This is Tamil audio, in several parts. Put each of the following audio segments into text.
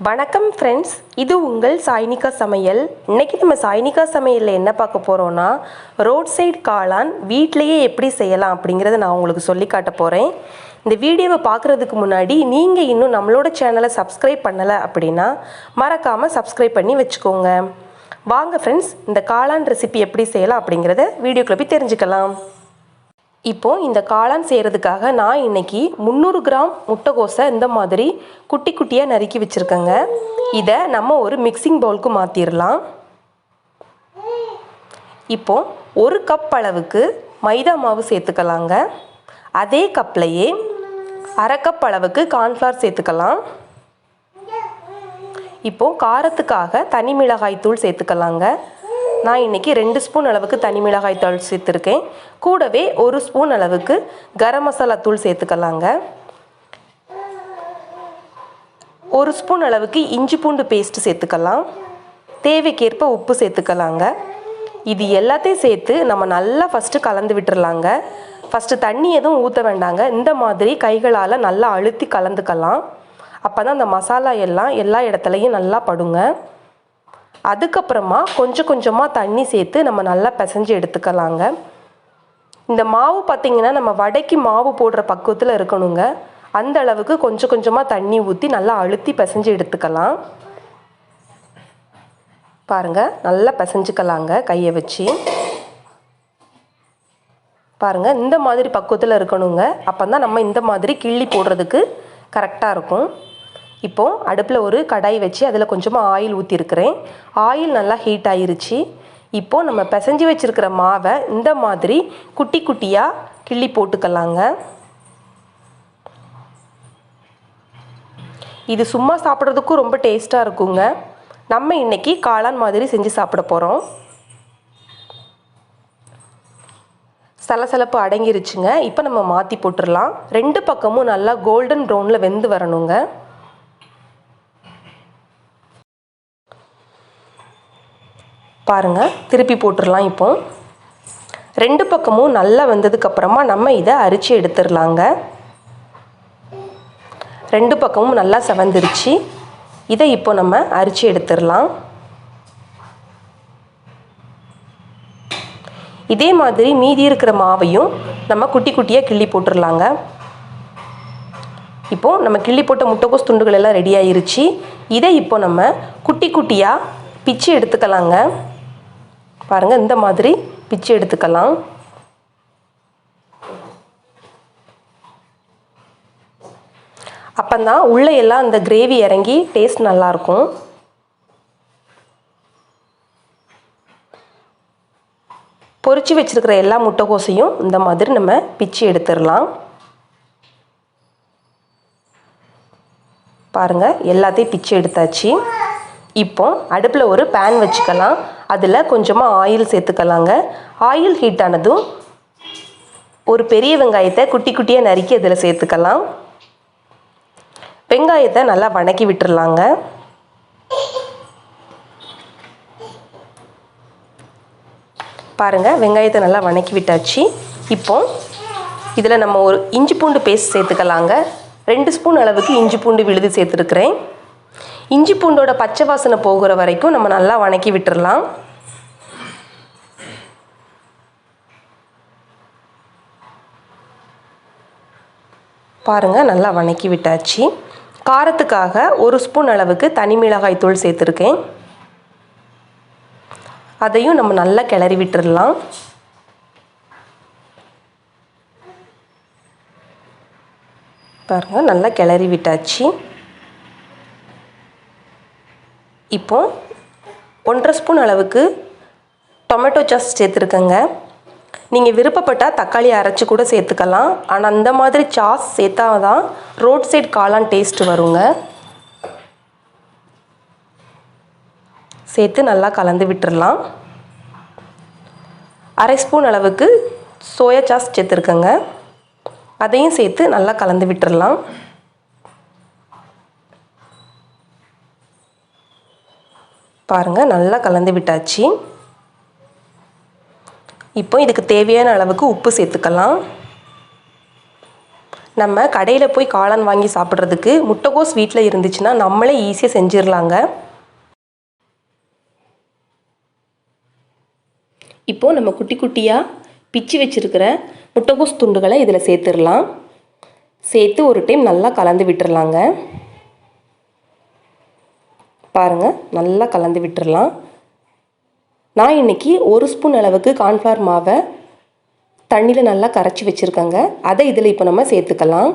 வணக்கம் ஃப்ரெண்ட்ஸ், இது உங்கள் சாய்னிகா சமையல். இன்றைக்கி நம்ம சாய்னிகா சமையலில் என்ன பார்க்க போகிறோன்னா, ரோட் சைடு காளான் வீட்டிலையே எப்படி செய்யலாம் அப்படிங்கிறத நான் உங்களுக்கு சொல்லி காட்ட போகிறேன். இந்த வீடியோவை பார்க்குறதுக்கு முன்னாடி நீங்கள் இன்னும் நம்மளோட சேனலை சப்ஸ்கிரைப் பண்ணலை அப்படின்னா மறக்காமல் சப்ஸ்கிரைப் பண்ணி வச்சுக்கோங்க. வாங்க ஃப்ரெண்ட்ஸ், இந்த காளான் ரெசிபி எப்படி செய்யலாம் அப்படிங்கிறத வீடியோக்குள்ள போய் தெரிஞ்சுக்கலாம். இப்போது இந்த காளான் செய்கிறதுக்காக நான் இன்றைக்கி 300 கிராம் முட்டைக்கோஸை இந்த மாதிரி குட்டி குட்டியாக நறுக்கி வச்சுருக்கேங்க. இதை நம்ம ஒரு மிக்சிங் பவுலுக்கு மாற்றிடலாம். இப்போது 1 கப் அளவுக்கு மைதா மாவு சேர்த்துக்கலாங்க. அதே கப்லையே 1/2 கப் அளவுக்கு கார்ன்ஃப்ளவர் சேர்த்துக்கலாம். இப்போது காரத்துக்காக தனி மிளகாய் தூள் சேர்த்துக்கலாங்க. நான் இன்றைக்கி 2 ஸ்பூன் அளவுக்கு தனி மிளகாய் தூள் சேர்த்துருக்கேன். கூடவே 1 ஸ்பூன் அளவுக்கு கரம் மசாலா தூள் சேர்த்துக்கலாங்க. 1 ஸ்பூன் அளவுக்கு இஞ்சி பூண்டு பேஸ்ட்டு சேர்த்துக்கலாம். தேவைக்கேற்ப உப்பு சேர்த்துக்கலாங்க. இது எல்லாத்தையும் சேர்த்து நம்ம நல்லா ஃபஸ்ட்டு கலந்து விட்டுறலாங்க. ஃபஸ்ட்டு தண்ணி எதுவும் ஊற்ற வேண்டாங்க. இந்த மாதிரி கைகளால் நல்லா அழுத்தி கலந்துக்கலாம். அப்போ தான் அந்த மசாலா எல்லாம் எல்லா இடத்துலையும் நல்லா படுங்க. அதுக்கப்புறமா கொஞ்சம் கொஞ்சமாக தண்ணி சேர்த்து நம்ம நல்லா பிசைஞ்சு எடுத்துக்கலாங்க. இந்த மாவு பார்த்திங்கன்னா நம்ம வடைக்கு மாவு போடுற பக்குவத்தில் இருக்கணுங்க. அந்த அளவுக்கு கொஞ்சம் கொஞ்சமாக தண்ணி ஊற்றி நல்லா அழுத்தி பிசைஞ்சு எடுத்துக்கலாம். பாருங்கள், நல்லா பிசைஞ்சுக்கலாங்க கையை வச்சு. பாருங்கள், இந்த மாதிரி பக்குவத்தில் இருக்கணுங்க. அப்போ தான் நம்ம இந்த மாதிரி கிள்ளி போடுறதுக்கு கரெக்டாக இருக்கும். இப்போது அடுப்பில் ஒரு கடாய் வச்சு அதில் கொஞ்சமாக ஆயில் ஊற்றிருக்கிறேன். ஆயில் நல்லா ஹீட் ஆயிருச்சு. இப்போது நம்ம பிசைஞ்சு வச்சுருக்கிற மாவை இந்த மாதிரி குட்டி குட்டியாக கிள்ளி போட்டுக்கலாங்க. இது சும்மா சாப்பிட்றதுக்கும் ரொம்ப டேஸ்ட்டாக இருக்குங்க. நம்ம இன்றைக்கி காளான் மாதிரி செஞ்சு சாப்பிட போகிறோம். சலசலப்பு அடங்கிருச்சுங்க. இப்போ நம்ம மாற்றி போட்டுடலாம். 2 பக்கமும் நல்லா கோல்டன் ப்ரௌனில் வெந்து வரணுங்க. பாருங்கள், திருப்பி போட்டுடலாம். இப்போ 2 பக்கமும் நல்லா வெந்ததுக்கப்புறமா நம்ம இதை அரிச்சு எடுத்துடலாங்க. 2 பக்கமும் நல்லா செவந்துருச்சு. இதை இப்போ நம்ம அரிச்சு எடுத்துடலாம். இதே மாதிரி மீதி இருக்கிற மாவையும் நம்ம குட்டி குட்டியாக கிள்ளி போட்டுடலாங்க. இப்போது நம்ம கிள்ளி போட்ட முட்டைக்கோஸ் துண்டுகள் எல்லாம் ரெடி ஆயிருச்சு. இதை இப்போ நம்ம குட்டி குட்டியாக பிச்சு எடுத்துக்கலாங்க. பாருங்கள், இந்த மாதிரி பிச்சு எடுத்துக்கலாம். அப்போதான் உள்ளே எல்லாம் இந்த கிரேவி இறங்கி டேஸ்ட் நல்லாயிருக்கும். பொரிச்சு வச்சுருக்கிற எல்லா முட்டைக்கோசையும் இந்த மாதிரி நம்ம பிச்சு எடுத்துடலாம். பாருங்கள், எல்லாத்தையும் பிச்சு எடுத்தாச்சு. இப்போ அடுப்பில் ஒரு பேன் வச்சுக்கலாம். அதில் கொஞ்சமாக ஆயில் சேர்த்துக்கலாங்க. ஆயில் ஹீட் ஆனதும் ஒரு பெரிய வெங்காயத்தை குட்டி குட்டியாக நறுக்கி அதில் சேர்த்துக்கலாம். வெங்காயத்தை நல்லா வதக்கி விட்டுறலாங்க. பாருங்கள், வெங்காயத்தை நல்லா வதக்கி விட்டாச்சு. இப்போ இதில் நம்ம ஒரு இஞ்சி பூண்டு பேஸ்ட் சேர்த்துக்கலாங்க. 2 ஸ்பூன் அளவுக்கு இஞ்சி பூண்டு விழுது சேர்த்துருக்குறேன். இஞ்சி பூண்டோட பச்சை வாசனை போகிற வரைக்கும் நம்ம நல்லா வதக்கி விட்டுறலாம். பாருங்கள், நல்லா வதக்கி விட்டாச்சு. காரத்துக்காக 1 ஸ்பூன் அளவுக்கு தனி மிளகாய் தூள் சேர்த்துருக்கேன். அதையும் நம்ம நல்லா கிளறி விட்டுறலாம். பாருங்கள், நல்லா கிளறி விட்டாச்சு. இப்போ 1/2 ஸ்பூன் அளவுக்கு டொமேட்டோ சாஸ் சேர்த்துருக்கேங்க. நீங்கள் விருப்பப்பட்டால் தக்காளி அரைச்சி கூட சேர்த்துக்கலாம். ஆனால் அந்த மாதிரி சாஸ் சேர்த்தா தான் ரோட் சைடு காளான் டேஸ்ட் வருங்க. சேர்த்து நல்லா கலந்து விட்டுறலாம். 1/2 ஸ்பூன் அளவுக்கு சோயா சாஸ் சேர்த்துருக்கேங்க. அதையும் சேர்த்து நல்லா கலந்து விட்டுறலாம். பாருங்கள், நல்லா கலந்து விட்டாச்சு. இப்போ இதுக்கு தேவையான அளவுக்கு உப்பு சேர்த்துக்கலாம். நம்ம கடையில் போய் காளான் வாங்கி சாப்பிட்றதுக்கு முட்டைகோஸ் வீட்டில் இருந்துச்சுன்னா நம்மளே ஈஸியாக செஞ்சிடலாங்க. இப்போது நம்ம குட்டி குட்டியாக பிச்சு வச்சுருக்கிற முட்டைகோஸ் துண்டுகளை இதில் சேர்த்துடலாம். சேர்த்து ஒரு டைம் நல்லா கலந்து விட்டுறலாங்க. பாருங்கள், நல்லா கலந்து விட்டுறலாம். நான் இன்றைக்கி 1 ஸ்பூன் அளவுக்கு கார்ன்ஃப்ளவர் மாவை தண்ணியில் நல்லா கரைச்சி வச்சுருக்கேங்க. அதை இதில் இப்போ நம்ம சேர்த்துக்கலாம்.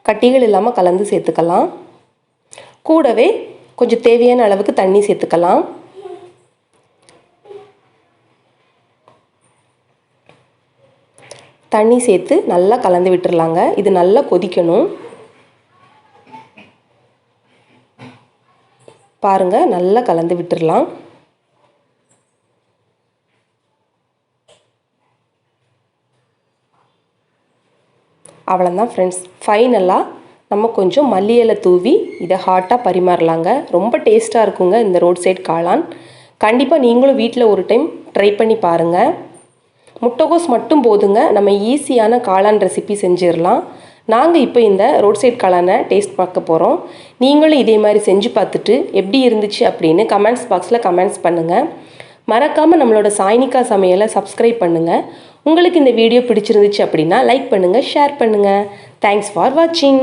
கட்டிகள் இல்லாமல் கலந்து சேர்த்துக்கலாம். கூடவே கொஞ்சம் தேவையான அளவுக்கு தண்ணி சேர்த்துக்கலாம். தண்ணி சேர்த்து நல்லா கலந்து விட்டுறலாங்க. இது நல்லா கொதிக்கணும். பாருங்கள், நல்லா கலந்து விட்டுறலாம். அவ்வளோதான் ஃப்ரெண்ட்ஸ். ஃபைனலாக நம்ம கொஞ்சம் மல்லி இலை தூவி இதை ஹாட்டாக பரிமாறலாங்க. ரொம்ப டேஸ்ட்டாக இருக்குங்க இந்த ரோட் சைட் காளான். கண்டிப்பாக நீங்களும் வீட்டில் ஒரு டைம் ட்ரை பண்ணி பாருங்கள். முட்டைகோஸ் மட்டும் போதுங்க, நம்ம ஈஸியான காளான் ரெசிபி செஞ்சிடலாம். நாங்கள் இப்போ இந்த ரோட் சைட் காளானை டேஸ்ட் பார்க்க போகிறோம். நீங்களும் இதே மாதிரி செஞ்சு பார்த்துட்டு எப்படி இருந்துச்சு அப்படின்னு கமெண்ட்ஸ் பாக்ஸில் கமெண்ட்ஸ் பண்ணுங்கள். மறக்காமல் நம்மளோட சாய்னிகா சமையலை சப்ஸ்கிரைப் பண்ணுங்கள். உங்களுக்கு இந்த வீடியோ பிடிச்சிருந்துச்சு அப்படின்னா லைக் பண்ணுங்கள், ஷேர் பண்ணுங்கள். தேங்க்ஸ் ஃபார் வாட்சிங்.